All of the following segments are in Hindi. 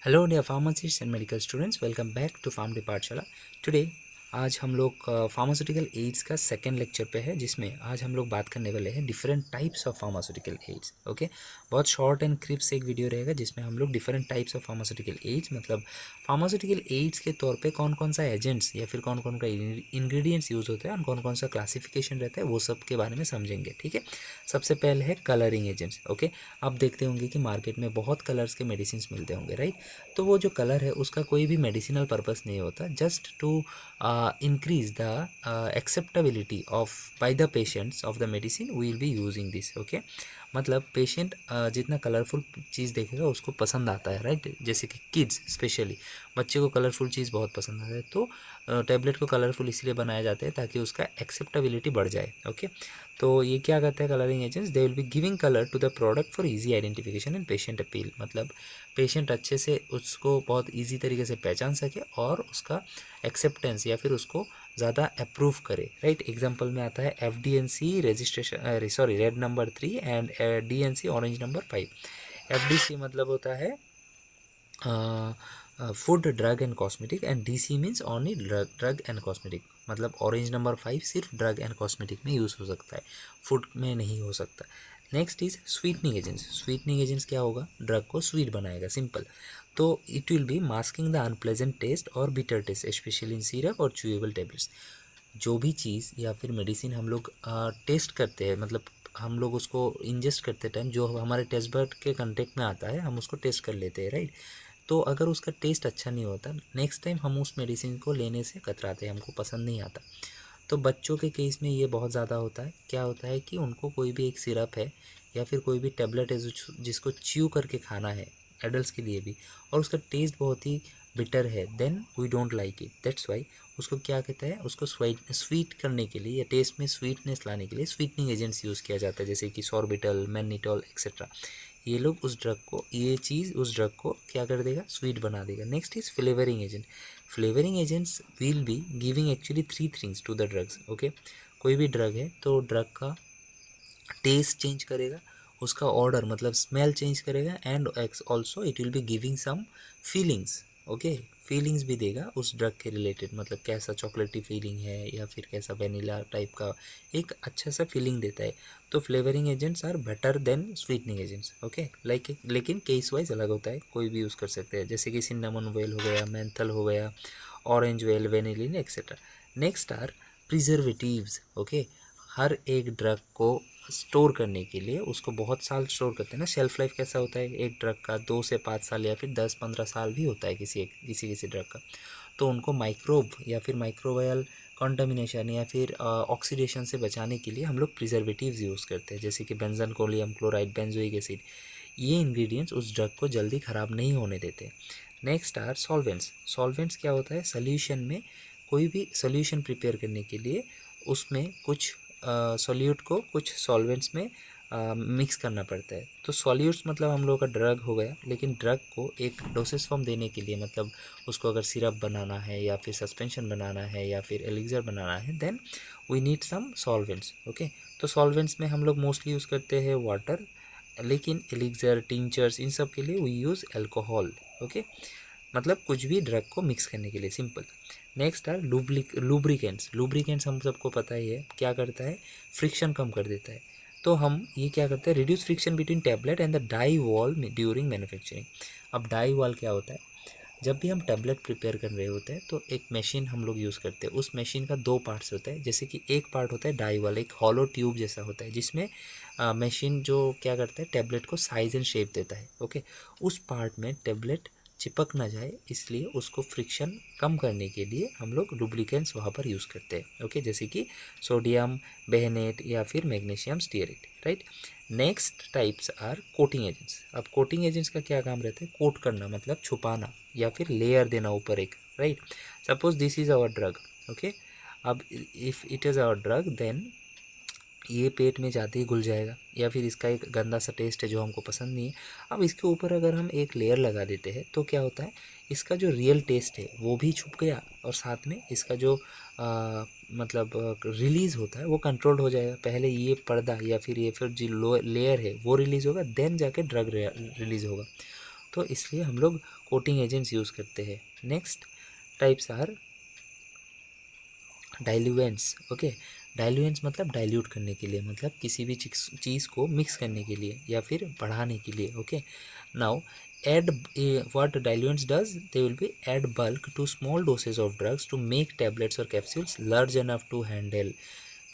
Hello dear pharmacist and medical students, welcome back to pharm Pathshala. Today आज हम लोग फार्मास्यूटिकल एड्स का सेकेंड लेक्चर पे है, जिसमें आज हम लोग बात करने वाले हैं different types of pharmaceutical ads. Okay, बहुत शॉर्ट एंड क्रिप्स एक वीडियो रहेगा जिसमें हम लोग different types of pharmaceutical ads, मतलब फार्मास्यूटिकल एड्स के तौर पे कौन कौन सा एजेंट्स या फिर कौन कौन का इंग्रेडिएंट्स यूज़ होता है और कौन कौन सा क्लासिफिकेशन रहता है वो सब के बारे में समझेंगे। ठीक है, सबसे पहले है कलरिंग एजेंट्स। ओके, आप देखते होंगे कि मार्केट में बहुत कलर्स के मेडिसिन मिलते होंगे, राइट। तो वो जो कलर है उसका कोई भी मेडिसिनल पर्पस नहीं होता, just to increase the acceptability of by the patients of the medicine we will be using this. Okay, मतलब पेशेंट जितना कलरफुल चीज़ देखेगा उसको पसंद आता है, राइट। जैसे कि किड्स स्पेशली बच्चे को कलरफुल चीज़ बहुत पसंद आता है, तो टैबलेट को कलरफुल इसलिए बनाया जाता है ताकि उसका एक्सेप्टेबिलिटी बढ़ जाए। ओके, तो ये क्या करता है colouring agents, they will be giving colour to the product for easy identification and patient appeal, मतलब पेशेंट अच्छे से उसको बहुत इजी तरीके से पहचान सके और उसका एक्सेप्टेंस या फिर उसको ज़्यादा अप्रूव करे, राइट। एग्जांपल में आता है FDNC registration, sorry, red number 3 and DNC orange number 5। FDC मतलब होता है food drug and cosmetic and DC means only drug and cosmetic, मतलब ऑरेंज नंबर 5 सिर्फ ड्रग एंड कॉस्मेटिक में यूज़ हो सकता है, फूड में नहीं हो सकता। Next is sweetening agents. Sweetening agents क्या होगा, ड्रग को स्वीट बनाएगा, सिंपल। तो it will be masking the unpleasant taste और bitter taste specially in syrup और च्यूएबल टेबलेट्स। जो भी चीज़ या फिर मेडिसिन हम लोग टेस्ट करते हैं, मतलब हम लोग उसको इंजेस्ट करते टाइम जो हमारे टेस्ट बड के कंटेक्ट में आता है हम उसको टेस्ट कर लेते हैं, राइट। तो अगर उसका टेस्ट अच्छा नहीं होता, नेक्स्ट टाइम हम उस मेडिसिन को लेने से कतराते हैं, हमको पसंद नहीं आता। तो बच्चों के केस में ये बहुत ज़्यादा होता है। क्या होता है कि उनको कोई भी एक सिरप है या फिर कोई भी टेबलेट है जिसको च्यू करके खाना है, एडल्ट्स के लिए भी, और उसका टेस्ट बहुत ही बिटर है, then we don't like it. That's why उसको क्या कहता है, उसको स्वीट करने के लिए या टेस्ट में स्वीटनेस लाने के लिए स्वीटनिंग एजेंट्स यूज़ किया जाता है, जैसे कि सॉर्बिटल, मैनिटॉल एक्सेट्रा। ये लोग उस ड्रग को, ये चीज़ उस ड्रग को क्या कर देगा, स्वीट बना देगा। Next is flavouring agent. Flavouring agents will be giving actually three things to the drugs. Okay, कोई भी ड्रग है तो ड्रग का टेस्ट चेंज करेगा, उसका ऑर्डर मतलब स्मेल चेंज करेगा, and also it will be giving some feelings. Okay, feelings भी देगा उस ड्रग के रिलेटेड, मतलब कैसा चॉकलेटी फीलिंग है या फिर कैसा वेनिला टाइप का एक अच्छा सा फीलिंग देता है। तो flavouring agents are better than sweetening agents. Okay, like लेकिन केस वाइज अलग होता है, कोई भी यूज़ कर सकते हैं, जैसे कि सिन्नामन वेल हो गया, मेंथल हो गया, orange oil, vanillin etcetera. Next are preservatives. Okay, हर एक ड्रग को स्टोर करने के लिए उसको बहुत साल स्टोर करते हैं ना, शेल्फ लाइफ कैसा होता है एक ड्रग का, 2 से 5 साल या फिर 10-15 साल भी होता है किसी ड्रग का। तो उनको माइक्रोब या फिर माइक्रोबायल कॉन्टामिनेशन या फिर ऑक्सीडेशन से बचाने के लिए हम लोग प्रिजर्वेटिव्स यूज़ करते हैं, जैसे कि बेंजन कोलियम क्लोराइड, बेंजोइक एसिड। ये इंग्रेडिएंट्स उस ड्रग को जल्दी ख़राब नहीं होने देते। Next are solvents. सॉल्वेंट्स क्या होता है, सोल्यूशन में कोई भी सोल्यूशन प्रिपेयर करने के लिए उसमें कुछ सॉल्यूट को कुछ सॉल्वेंट्स में मिक्स करना पड़ता है। तो सॉल्यूट्स मतलब हम लोग का ड्रग हो गया, लेकिन ड्रग को एक डोसेस फॉर्म देने के लिए, मतलब उसको अगर सिरप बनाना है या फिर सस्पेंशन बनाना है या फिर एलिक्सर बनाना है, then we need some solvents. Okay, तो सॉल्वेंट्स में हम लोग मोस्टली यूज़ करते हैं वाटर, लेकिन एलिक्सर, टिंचर्स, इन सब के लिए वी यूज़ अल्कोहल। ओके, मतलब कुछ भी ड्रग को मिक्स करने के लिए, सिंपल। नेक्स्ट है लुब्रिकेंट्स। लुब्रिकेंट्स हम सबको पता ही है क्या करता है, फ्रिक्शन कम कर देता है। तो हम ये क्या करते हैं, reduce friction between tablet and the die wall during manufacturing. अब डाई वॉल क्या होता है, जब भी हम टैबलेट प्रिपेयर कर रहे होते हैं तो एक मशीन हम लोग यूज़ करते हैं, उस मशीन का दो पार्ट्स होता है, जैसे कि एक पार्ट होता है डाई वाला, एक हॉलो ट्यूब जैसा होता है, जिसमें मशीन जो क्या करता है, टैबलेट को साइज एंड शेप देता है। ओके, उस पार्ट में टैबलेट चिपक ना जाए, इसलिए उसको फ्रिक्शन कम करने के लिए हम लोग लुब्रिकेंट्स वहाँ पर यूज़ करते हैं। ओके, जैसे कि सोडियम बेहनेट या फिर magnesium stearate, right. Next types are coating agents. अब कोटिंग एजेंट्स का क्या काम रहता है, कोट करना मतलब छुपाना या फिर लेयर देना ऊपर एक, right. Suppose this is our drug. Okay, अब if it is our drug, then ये पेट में जाते ही घुल जाएगा, या फिर इसका एक गंदा सा टेस्ट है जो हमको पसंद नहीं है। अब इसके ऊपर अगर हम एक लेयर लगा देते हैं तो क्या होता है, इसका जो रियल टेस्ट है वो भी छुप गया, और साथ में इसका जो मतलब रिलीज़ होता है वो कंट्रोल्ड हो जाएगा। पहले ये पर्दा या फिर ये फिर जो लेयर है वो रिलीज़ होगा, देन जाके ड्रग रिलीज़ होगा। तो इसलिए हम लोग कोटिंग एजेंट्स यूज़ करते हैं। Next types are diluents. Okay, diluents मतलब डाइल्यूट करने के लिए, मतलब किसी भी चीज़ को मिक्स करने के लिए या फिर बढ़ाने के लिए। Okay, now add what diluents does, they will be add bulk to small doses of drugs to make tablets or capsules large enough to handle।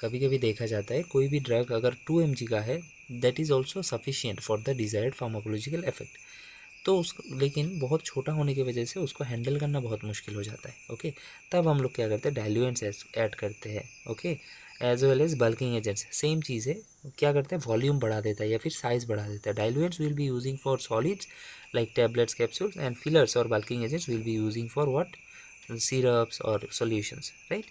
कभी कभी देखा जाता है कोई भी ड्रग अगर 2 mg का है, that is also sufficient for the desired pharmacological effect. तो उस लेकिन बहुत छोटा होने की वजह से उसको हैंडल करना बहुत मुश्किल हो जाता है। ओके, तब हम लोग क्या करते हैं, डाइल्यूएंट्स ऐड करते हैं। Okay, as well as bulking agents, same चीज़ है, क्या करते हैं, वॉल्यूम बढ़ा देता है या फिर साइज बढ़ा देता है। Diluents will be using for solids like tablets, capsules and fillers, और bulking agents will be using for what, syrups और solutions, right.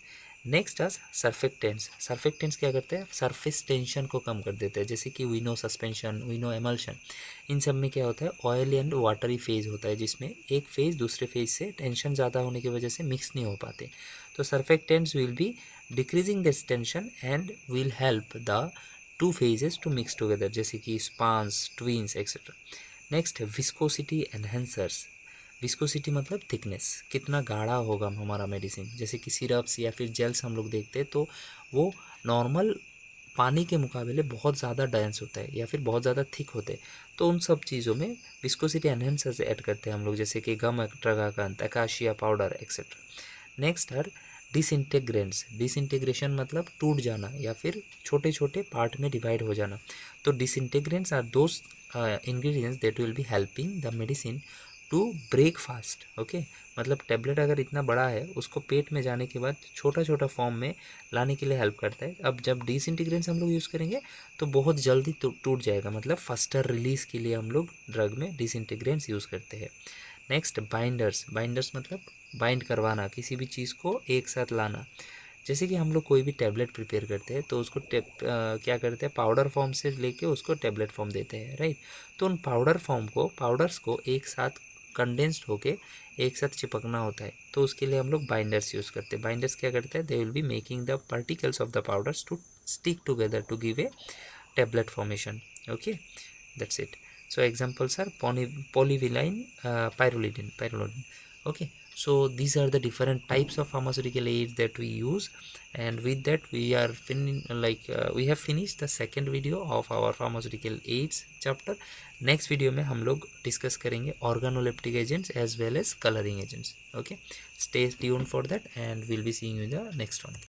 Next is surfactants. Surfactants क्या करते हैं, सरफेस टेंशन को कम कर देते हैं, जैसे कि विनो सस्पेंशन, विनो एमल्शन। इन सब में क्या होता है, ऑयल एंड वाटरी फेज होता है, जिसमें एक फेज दूसरे फेज से टेंशन ज़्यादा होने की वजह से मिक्स नहीं हो पाते। तो surfactants will be decreasing this tension and will help the two phases to mix together, जैसे कि Spans, Tweens etcetera. Next viscosity enhancers. Viscosity मतलब थिकनेस, कितना गाढ़ा होगा हमारा मेडिसिन, जैसे कि सिरप्स या फिर जेल्स हम लोग देखते हैं तो वो नॉर्मल पानी के मुकाबले बहुत ज़्यादा डेंस होता है या फिर बहुत ज़्यादा थिक होते हैं। तो उन सब चीज़ों में विस्कोसिटी एनहेंसर्स ऐड करते हैं हम लोग, जैसे कि गम ट्रगाकांत, अकाशिया पाउडर एक्सेट्रा। नेक्स्ट है डिसइंटेग्रेंट्स। डिसइंटेग्रेशन मतलब टूट जाना या फिर छोटे छोटे पार्ट में डिवाइड हो जाना। तो disintegrants are those ingredients that will be helping the medicine to break fast. Okay, मतलब टेबलेट अगर इतना बड़ा है उसको पेट में जाने के बाद छोटा छोटा फॉर्म में लाने के लिए हेल्प करता है। अब जब डिसइंटीग्रेंट्स हम लोग यूज़ करेंगे तो बहुत जल्दी टूट जाएगा, मतलब फास्टर रिलीज के लिए हम लोग ड्रग में डिसइंटीग्रेंट्स यूज़ करते हैं। Next binders. बाइंडर्स मतलब बाइंड करवाना, किसी भी चीज़ को एक साथ लाना। जैसे कि हम लोग कोई भी टैबलेट प्रिपेयर करते हैं तो उसको क्या करते हैं, पाउडर फॉर्म से लेके उसको टैबलेट फॉर्म देते हैं, राइट। तो उन पाउडर्स को एक साथ कंडेंस्ड होके एक साथ चिपकना होता है, तो उसके लिए हम लोग बाइंडर्स यूज़ करते हैं। बाइंडर्स क्या करते हैं, they will be making the particles of the powders to stick together to give a tablet formation। Okay, that's it. So examples are polyvinyl pyrrolidine. Okay, so these are the different types of pharmaceutical aids that we use, and with that we are we have finished the second video of our pharmaceutical aids chapter. Next video में हम लोग डिस्कस करेंगे organoleptic agents as well as coloring agents. Okay, stay tuned for that and we'll be seeing you in the next one.